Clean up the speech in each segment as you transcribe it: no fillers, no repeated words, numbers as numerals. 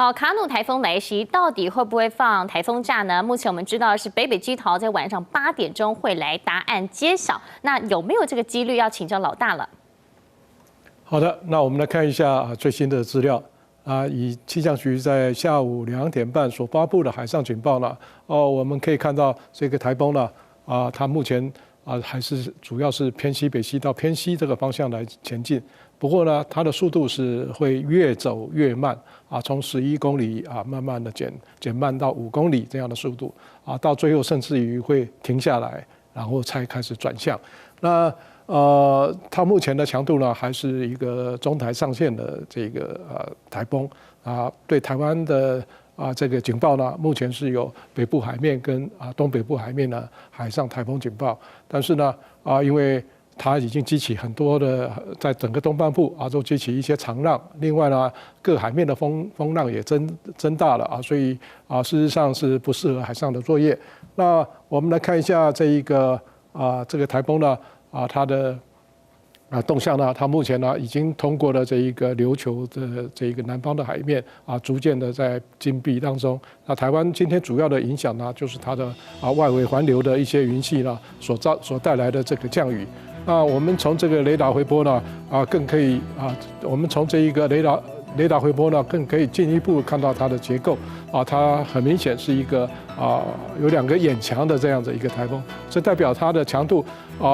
好，卡努台风来袭，到底会不会放台风假呢？目前我们知道是北北基桃在晚上8点钟会来答案揭晓。那有没有这个几率？要请教老大了。好的，那我们来看一下最新的资料。以气象局在下午2点半所发布的海上警报呢，我们可以看到这个台风呢，它目前还是主要是偏西北西到偏西这个方向来前进。不过呢，它的速度是会越走越慢从11公里慢慢的减慢到5公里这样的速度到最后甚至于会停下来，然后才开始转向。那它目前的强度呢，还是一个中台上限的这个台风对台湾的这个警报呢，目前是有北部海面跟东北部海面的海上台风警报，但是呢因为它已经激起很多的，在整个东半部都激起一些长浪，另外呢各海面的风浪也增大了所以事实上是不适合海上的作业。那我们来看一下这一个这个台风呢它的动向呢，它目前呢已经通过了这一个琉球的这一个南方的海面逐渐的在禁闭当中。那台湾今天主要的影响呢，就是它的外围环流的一些云系呢所带来的这个降雨。那我们从这个雷达回波呢更可以我们从这一个雷达回波呢，更可以进一步看到它的结构它很明显是一个有2个眼墙的这样的一个台风，这代表它的强度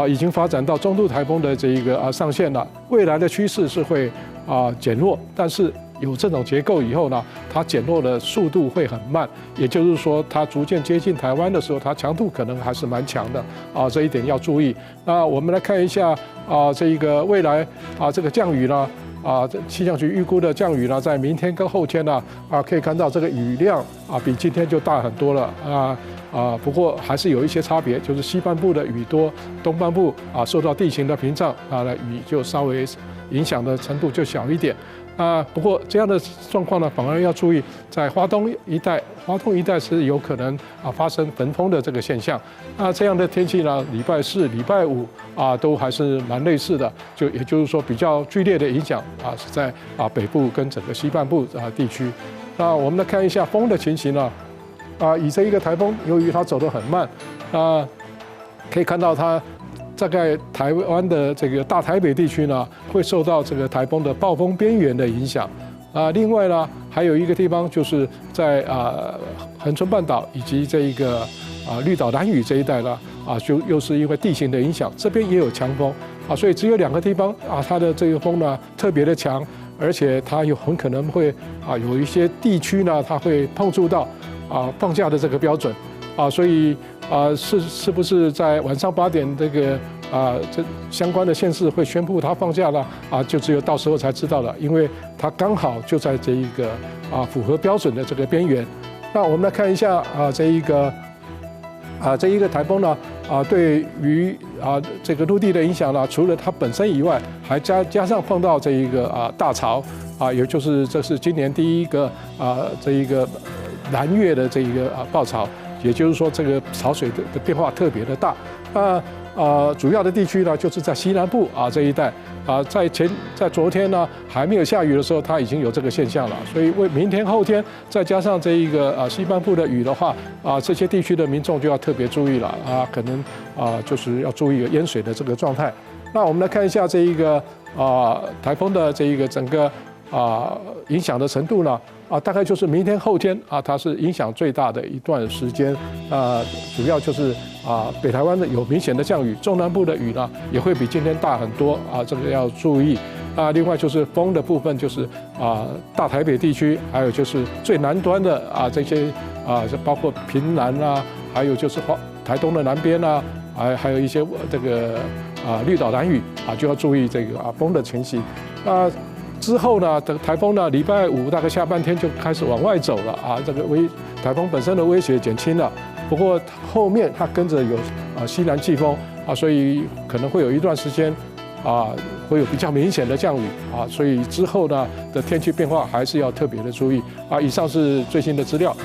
已经发展到中度台风的这一个上限了。未来的趋势是会减弱，但是有这种结构以后呢，它减弱的速度会很慢，也就是说，它逐渐接近台湾的时候，它强度可能还是蛮强的这一点要注意。那我们来看一下这一个未来这个降雨呢。气象局预估的降雨呢，在明天跟后天呢，可以看到这个雨量比今天就大很多了不过还是有一些差别，就是西半部的雨多，东半部受到地形的屏障雨就稍微影响的程度就小一点不过这样的状况呢，反而要注意，在花东一带是有可能发生焚风的这个现象。这样的天气呢，礼拜4、礼拜5都还是蛮类似的，也就是说比较剧烈的影响是在北部跟整个西半部地区。那我们来看一下风的情形呢以这一个台风，由于它走得很慢可以看到它大概台湾的这个大台北地区呢，会受到这个台风的暴风边缘的影响另外呢，还有一个地方就是在恒春半岛以及这一个绿岛兰屿这一带呢就又是因为地形的影响，这边也有强风所以只有2个地方它的这个风呢特别的强，而且它很可能会有一些地区呢，它会碰触到放假的这个标准所以是不是在晚上8点这个这相关的县市会宣布它放假了就只有到时候才知道了，因为它刚好就在这一个符合标准的这个边缘。那我们来看一下这一个台风呢对于这个陆地的影响呢，除了它本身以外，还加上碰到这一个大潮也就是这是今年第一个这一个南越的这一个暴潮。也就是说，这个潮水的变化特别的大。主要的地区呢，就是在西南部这一带在昨天呢还没有下雨的时候，它已经有这个现象了。所以为明天后天再加上这一个西半部的雨的话这些地区的民众就要特别注意了可能就是要注意淹水的这个状态。那我们来看一下这一个台风的这一个整个影响的程度呢大概就是明天后天它是影响最大的一段时间主要就是北台湾的有明显的降雨，中南部的雨呢也会比今天大很多这个要注意另外就是风的部分，就是大台北地区，还有就是最南端的这些包括屏南还有就是台东的南边还有一些这个绿岛兰屿就要注意这个风的情形之后呢，的台风呢，礼拜5大概下半天就开始往外走了这个台风本身的威胁减轻了，不过后面它跟着有西南季风所以可能会有一段时间会有比较明显的降雨所以之后呢的天气变化还是要特别的注意以上是最新的资料。